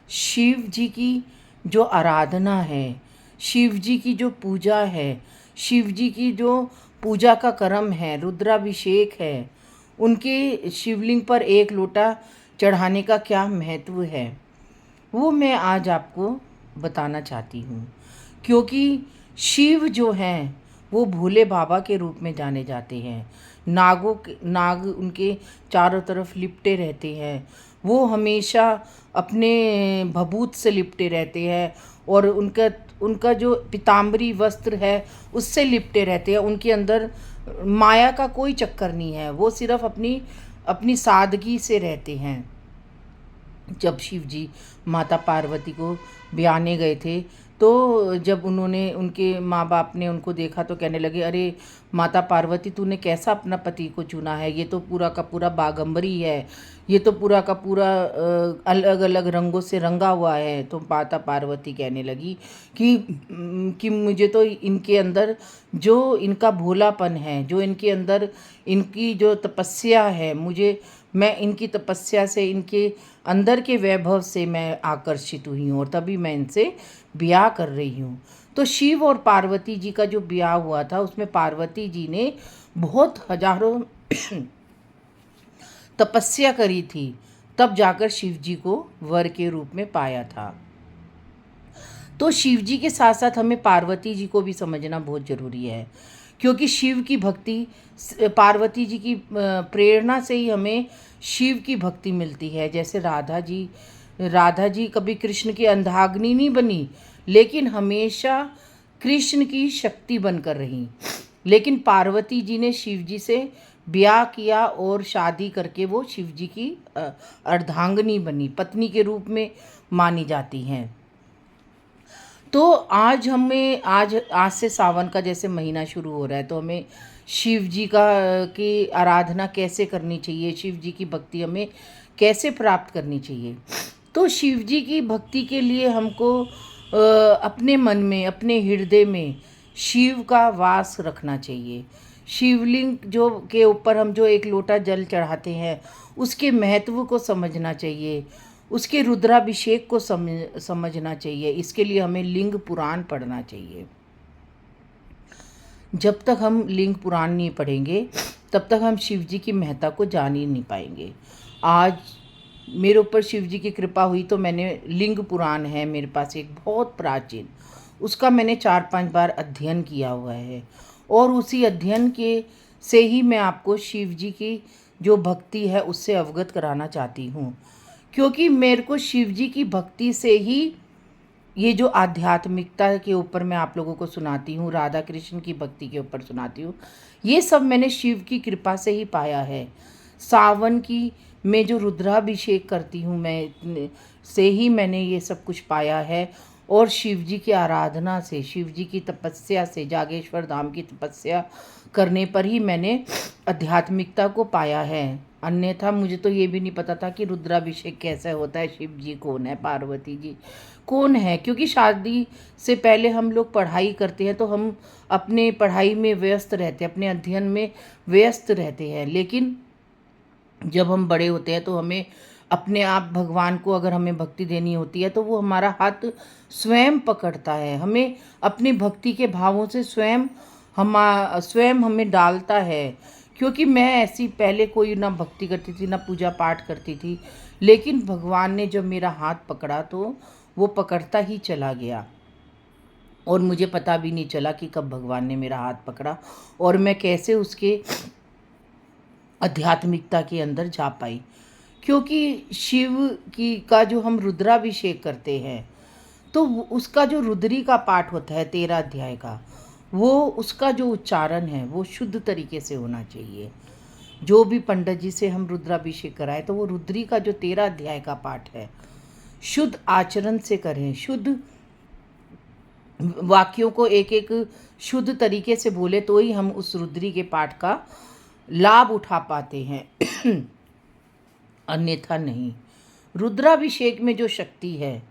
शिव जी की जो आराधना है, शिव जी की जो पूजा है, शिव जी की जो पूजा का क्रम है, रुद्राभिषेक है, उनके शिवलिंग पर एक लोटा चढ़ाने का क्या महत्व है, वो मैं आज आपको बताना चाहती हूँ। क्योंकि शिव जो हैं वो भोले बाबा के रूप में जाने जाते हैं। नाग उनके चारों तरफ लिपटे रहते हैं। वो हमेशा अपने भभूत से लिपटे रहते हैं और उनका उनका जो पीताम्बरी वस्त्र है उससे लिपटे रहते हैं। उनके अंदर माया का कोई चक्कर नहीं है, वो सिर्फ अपनी अपनी सादगी से रहते हैं। जब शिव जी माता पार्वती को ब्याने गए थे, तो जब उन्होंने उनके माँ बाप ने उनको देखा तो कहने लगे, अरे माता पार्वती, तूने कैसा अपना पति को चुना है, ये तो पूरा का पूरा बागंबरी है, ये तो पूरा का पूरा अलग अलग रंगों से रंगा हुआ है। तो माता पार्वती कहने लगी कि मुझे तो इनके अंदर जो इनका भोलापन है, जो इनके अंदर इनकी जो तपस्या है, मुझे मैं इनकी तपस्या से, इनके अंदर के वैभव से मैं आकर्षित हुई हूँ और तभी मैं इनसे ब्याह कर रही हूँ। तो शिव और पार्वती जी का जो ब्याह हुआ था उसमें पार्वती जी ने बहुत हजारों तपस्या करी थी, तब जाकर शिव जी को वर के रूप में पाया था। तो शिव जी के साथ साथ हमें पार्वती जी को भी समझना बहुत ज़रूरी है, क्योंकि शिव की भक्ति, पार्वती जी की प्रेरणा से ही हमें शिव की भक्ति मिलती है। जैसे राधा जी कभी कृष्ण की अंधाग्नि नहीं बनी, लेकिन हमेशा कृष्ण की शक्ति बनकर रही। लेकिन पार्वती जी ने शिव जी से ब्याह किया और शादी करके वो शिव जी की अर्धांगिनी बनी, पत्नी के रूप में मानी जाती हैं। तो आज आज से सावन का जैसे महीना शुरू हो रहा है, तो हमें शिव जी का की आराधना कैसे करनी चाहिए, शिव जी की भक्ति हमें कैसे प्राप्त करनी चाहिए। तो शिव जी की भक्ति के लिए हमको अपने मन में, अपने हृदय में शिव का वास रखना चाहिए। शिवलिंग जो के ऊपर हम जो एक लोटा जल चढ़ाते हैं, उसके महत्व को समझना चाहिए, उसके रुद्राभिषेक को समझना चाहिए। इसके लिए हमें लिंग पुराण पढ़ना चाहिए। जब तक हम लिंग पुराण नहीं पढ़ेंगे, तब तक हम शिव जी की महत्ता को जान ही नहीं पाएंगे। आज मेरे ऊपर शिव जी की कृपा हुई तो मैंने लिंग पुराण है मेरे पास एक बहुत प्राचीन, उसका मैंने 4-5 बार अध्ययन किया हुआ है और उसी अध्ययन के से ही मैं आपको शिव जी की जो भक्ति है उससे अवगत कराना चाहती हूँ। क्योंकि मेरे को शिव जी की भक्ति से ही ये जो आध्यात्मिकता के ऊपर मैं आप लोगों को सुनाती हूँ, राधा कृष्ण की भक्ति के ऊपर सुनाती हूँ, ये सब मैंने शिव की कृपा से ही पाया है। सावन की मैं जो रुद्राभिषेक करती हूँ, मैं से ही मैंने ये सब कुछ पाया है। और शिव जी की आराधना से, शिव जी की तपस्या से, जागेश्वर धाम की तपस्या करने पर ही मैंने आध्यात्मिकता को पाया है। अन्यथा मुझे तो ये भी नहीं पता था कि रुद्राभिषेक कैसे होता है, शिव जी कौन है, पार्वती जी कौन है। क्योंकि शादी से पहले हम लोग पढ़ाई करते हैं तो हम अपने पढ़ाई में व्यस्त रहते हैं, अपने अध्ययन में व्यस्त रहते हैं। लेकिन जब हम बड़े होते हैं तो हमें अपने आप भगवान को अगर हमें भक्ति देनी होती है तो वो हमारा हाथ स्वयं पकड़ता है, हमें अपनी भक्ति के भावों से स्वयं हमें डालता है। क्योंकि मैं ऐसी पहले कोई ना भक्ति करती थी ना पूजा पाठ करती थी, लेकिन भगवान ने जब मेरा हाथ पकड़ा तो वो पकड़ता ही चला गया और मुझे पता भी नहीं चला कि कब भगवान ने मेरा हाथ पकड़ा और मैं कैसे उसके आध्यात्मिकता के अंदर जा पाई। क्योंकि शिव की का जो हम रुद्राभिषेक करते हैं तो उसका जो रुद्री का पाठ होता है 13 अध्याय का, वो उसका जो उच्चारण है वो शुद्ध तरीके से होना चाहिए। जो भी पंडित जी से हम रुद्राभिषेक कराए तो वो रुद्री का जो 13 अध्याय का पाठ है शुद्ध आचरण से करें, शुद्ध वाक्यों को एक एक शुद्ध तरीके से बोले तो ही हम उस रुद्री के पाठ का लाभ उठा पाते हैं अन्यथा नहीं। रुद्राभिषेक में जो शक्ति है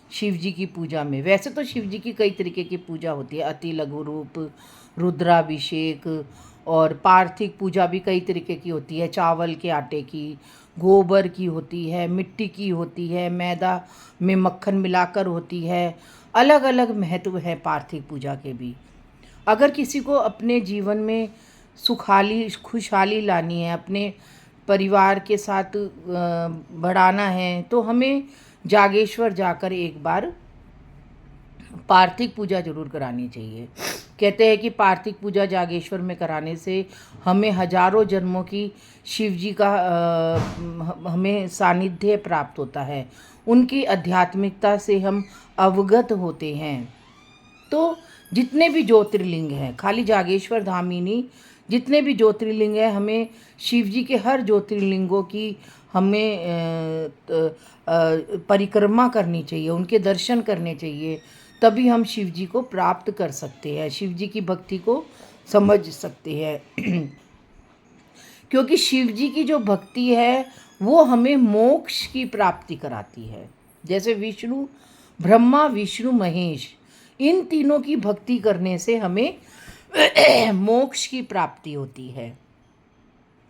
शिव जी की पूजा में, वैसे तो शिव जी की कई तरीके की पूजा होती है, अति लघु रूप, रुद्राभिषेक, और पार्थिव पूजा भी कई तरीके की होती है, चावल के आटे की, गोबर की होती है, मिट्टी की होती है, मैदा में मक्खन मिलाकर होती है। अलग अलग महत्व है पार्थिव पूजा के भी। अगर किसी को अपने जीवन में खुशहाली लानी है, अपने परिवार के साथ बढ़ाना है, तो हमें जागेश्वर जाकर एक बार पार्थिव पूजा जरूर करानी चाहिए। कहते हैं कि पार्थिव पूजा जागेश्वर में कराने से हमें हजारों जन्मों की शिव जी का हमें सानिध्य प्राप्त होता है, उनकी आध्यात्मिकता से हम अवगत होते हैं। तो जितने भी ज्योतिर्लिंग हैं, खाली जागेश्वर धाम ही नहीं, जितने भी ज्योतिर्लिंग हैं, हमें शिव जी के हर ज्योतिर्लिंगों की हमें परिक्रमा करनी चाहिए, उनके दर्शन करने चाहिए। तभी हम शिव जी को प्राप्त कर सकते हैं, शिव जी की भक्ति को समझ सकते हैं। क्योंकि शिव जी की जो भक्ति है वो हमें मोक्ष की प्राप्ति कराती है। जैसे विष्णु, ब्रह्मा, विष्णु, महेश, इन तीनों की भक्ति करने से हमें मोक्ष की प्राप्ति होती है।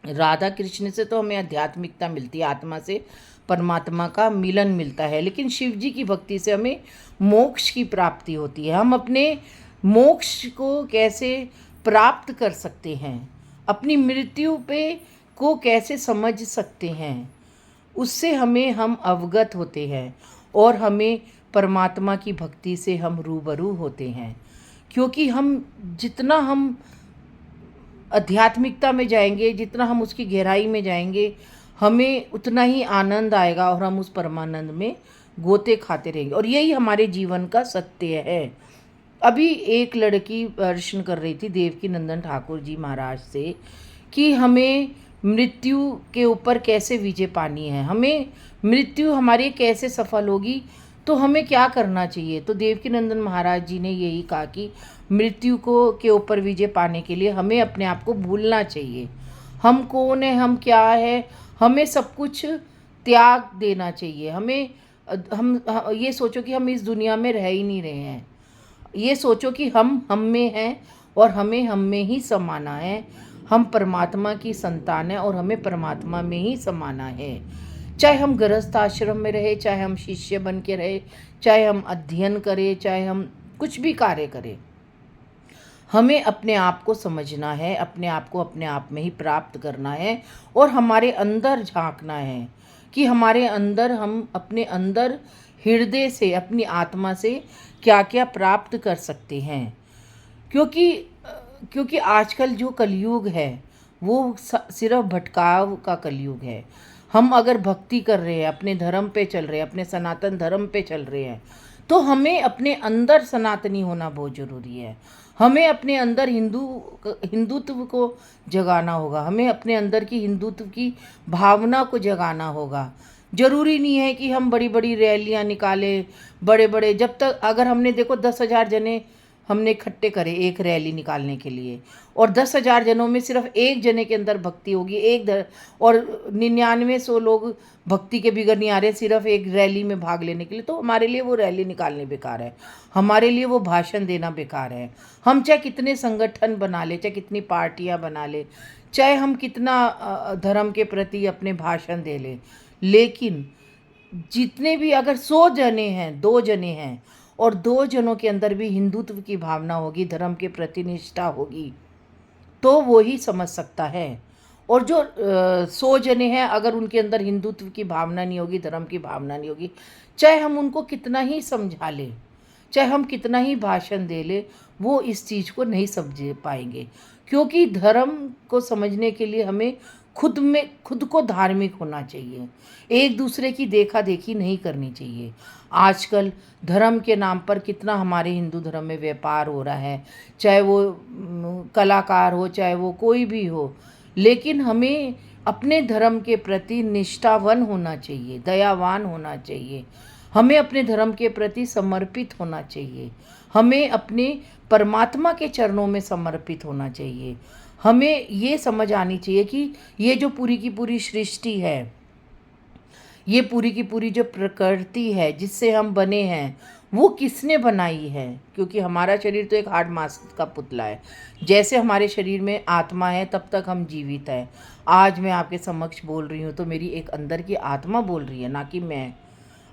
राधा कृष्ण से तो हमें आध्यात्मिकता मिलती है, आत्मा से परमात्मा का मिलन मिलता है, लेकिन शिव जी की भक्ति से हमें मोक्ष की प्राप्ति होती है। हम अपने मोक्ष को कैसे प्राप्त कर सकते हैं, अपनी मृत्यु पे को कैसे समझ सकते हैं, उससे हम अवगत होते हैं और हमें परमात्मा की भक्ति से हम रूबरू होते हैं। क्योंकि जितना हम आध्यात्मिकता में जाएंगे, जितना हम उसकी गहराई में जाएंगे, हमें उतना ही आनंद आएगा और हम उस परमानंद में गोते खाते रहेंगे। और यही हमारे जीवन का सत्य है। अभी एक लड़की प्रश्न कर रही थी देवकी नंदन ठाकुर जी महाराज से कि हमें मृत्यु के ऊपर कैसे विजय पानी है, हमें मृत्यु हमारी कैसे सफल होगी, तो हमें क्या करना चाहिए। तो देवकी नंदन महाराज जी ने यही कहा कि मृत्यु के ऊपर विजय पाने के लिए हमें अपने आप को भूलना चाहिए। हम कौन है, हम क्या है, हमें सब कुछ त्याग देना चाहिए। हम ये सोचो कि हम इस दुनिया में रह ही नहीं रहे हैं। ये सोचो कि हम में हैं और हमें हम में ही समाना है। हम परमात्मा की संतान है और हमें परमात्मा में ही समाना है। चाहे हम गृहस्थ आश्रम में रहे, चाहे हम शिष्य बन के रहे, चाहे हम अध्ययन करें, चाहे हम कुछ भी कार्य करें, हमें अपने आप को समझना है, अपने आप को अपने आप में ही प्राप्त करना है और हमारे अंदर झांकना है कि हमारे अंदर, हम अपने अंदर हृदय से, अपनी आत्मा से क्या क्या प्राप्त कर सकते हैं। क्योंकि आजकल जो कलयुग है वो सिर्फ भटकाव का कलयुग है। हम अगर भक्ति कर रहे हैं, अपने धर्म पे चल रहे हैं, अपने सनातन धर्म पे चल रहे हैं, तो हमें अपने अंदर सनातनी होना बहुत ज़रूरी है। हमें अपने अंदर हिंदुत्व को जगाना होगा, हमें अपने अंदर की हिंदुत्व की भावना को जगाना होगा। ज़रूरी नहीं है कि हम बड़ी बड़ी रैलियां निकालें, बड़े बड़े, जब तक अगर हमने देखो 10,000 जने हमने इकट्ठे करे एक रैली निकालने के लिए, और 10,000 जनों में सिर्फ एक जने के अंदर भक्ति होगी, और 9900 लोग भक्ति के बिगड़ नहीं आ रहे सिर्फ एक रैली में भाग लेने के लिए, तो हमारे लिए वो रैली निकालनी बेकार है, हमारे लिए वो भाषण देना बेकार है। हम चाहे कितने संगठन बना ले, चाहे कितनी पार्टियां बना ले, चाहे हम कितना धर्म के प्रति अपने भाषण दे ले, लेकिन जितने भी, अगर 100 जने हैं, 2 जने हैं और 2 जनों के अंदर भी हिंदुत्व की भावना होगी, धर्म के प्रति निष्ठा होगी, तो वो ही समझ सकता है। और जो 100 जने हैं, अगर उनके अंदर हिंदुत्व की भावना नहीं होगी, धर्म की भावना नहीं होगी, चाहे हम उनको कितना ही समझा ले, चाहे हम कितना ही भाषण दे ले, वो इस चीज़ को नहीं समझ पाएंगे। क्योंकि धर्म को समझने के लिए हमें खुद को धार्मिक होना चाहिए, एक दूसरे की देखा देखी नहीं करनी चाहिए। आजकल धर्म के नाम पर कितना हमारे हिंदू धर्म में व्यापार हो रहा है, चाहे वो कलाकार हो, चाहे वो कोई भी हो, लेकिन हमें अपने धर्म के प्रति निष्ठावान होना चाहिए, दयावान होना चाहिए, हमें अपने धर्म के प्रति समर्पित होना चाहिए, हमें अपने परमात्मा के चरणों में समर्पित होना चाहिए। हमें ये समझ आनी चाहिए कि ये जो पूरी की पूरी सृष्टि है, ये पूरी की पूरी जो प्रकृति है जिससे हम बने हैं, वो किसने बनाई है? क्योंकि हमारा शरीर तो एक हार्ड मांस का पुतला है। जैसे हमारे शरीर में आत्मा है तब तक हम जीवित हैं। आज मैं आपके समक्ष बोल रही हूँ तो मेरी एक अंदर की आत्मा बोल रही है, ना कि मैं।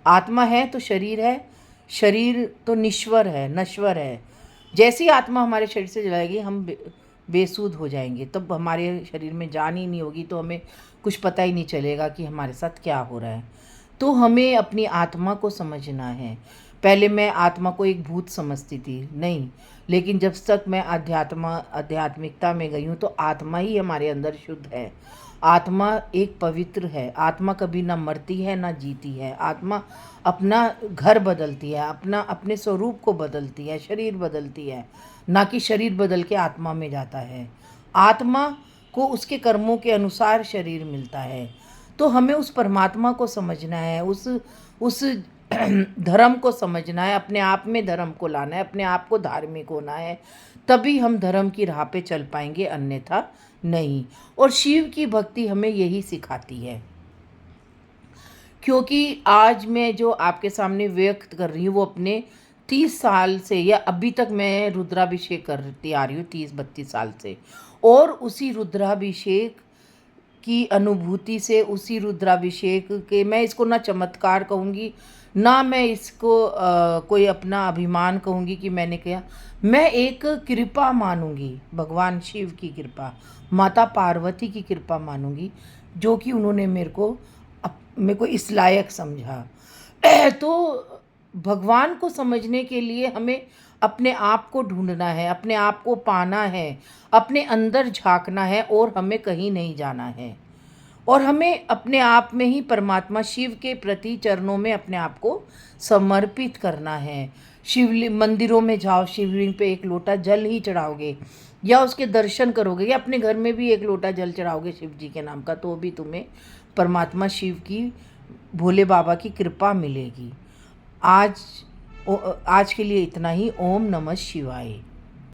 आत्मा है तो शरीर है, शरीर तो निश्वर है, नश्वर है। जैसी आत्मा हमारे शरीर से जाएगी हम बेसुध हो जाएंगे, तब हमारे शरीर में जान ही नहीं होगी, तो हमें कुछ पता ही नहीं चलेगा कि हमारे साथ क्या हो रहा है। तो हमें अपनी आत्मा को समझना है। पहले मैं आत्मा को एक भूत समझती थी, नहीं, लेकिन जब तक मैं आध्यात्मिकता में गई हूँ तो आत्मा ही हमारे अंदर शुद्ध है। आत्मा एक पवित्र है। आत्मा कभी ना मरती है ना जीती है। आत्मा अपना घर बदलती है, अपने स्वरूप को बदलती है, शरीर बदलती है, ना कि शरीर बदल के आत्मा में जाता है। आत्मा को उसके कर्मों के अनुसार शरीर मिलता है। तो हमें उस परमात्मा को समझना है, उस धर्म को समझना है, अपने आप में धर्म को लाना है, अपने आप को धार्मिक होना है, तभी हम धर्म की राह पे चल पाएंगे, अन्यथा नहीं। और शिव की भक्ति हमें यही सिखाती है। क्योंकि आज मैं जो आपके सामने व्यक्त कर रही हूँ वो अपने 30 साल से, या अभी तक मैं रुद्राभिषेक करती आ रही हूँ 30-32 साल से, और उसी रुद्राभिषेक की अनुभूति से, उसी रुद्राभिषेक के, मैं इसको ना चमत्कार कहूँगी ना मैं इसको कोई अपना अभिमान कहूँगी कि मैंने किया। मैं एक कृपा मानूंगी, भगवान शिव की कृपा, माता पार्वती की कृपा मानूंगी, जो कि उन्होंने मेरे को इस लायक समझा। तो भगवान को समझने के लिए हमें अपने आप को ढूंढना है, अपने आप को पाना है, अपने अंदर झांकना है, और हमें कहीं नहीं जाना है। और हमें अपने आप में ही परमात्मा शिव के प्रति चरणों में अपने आप को समर्पित करना है। शिवलिंग मंदिरों में जाओ, शिवलिंग पे एक लोटा जल ही चढ़ाओगे या उसके दर्शन करोगे, या अपने घर में भी एक लोटा जल चढ़ाओगे शिव जी के नाम का, तो भी तुम्हें परमात्मा शिव की, भोले बाबा की कृपा मिलेगी। आज के लिए इतना ही। ओम नमः शिवाय।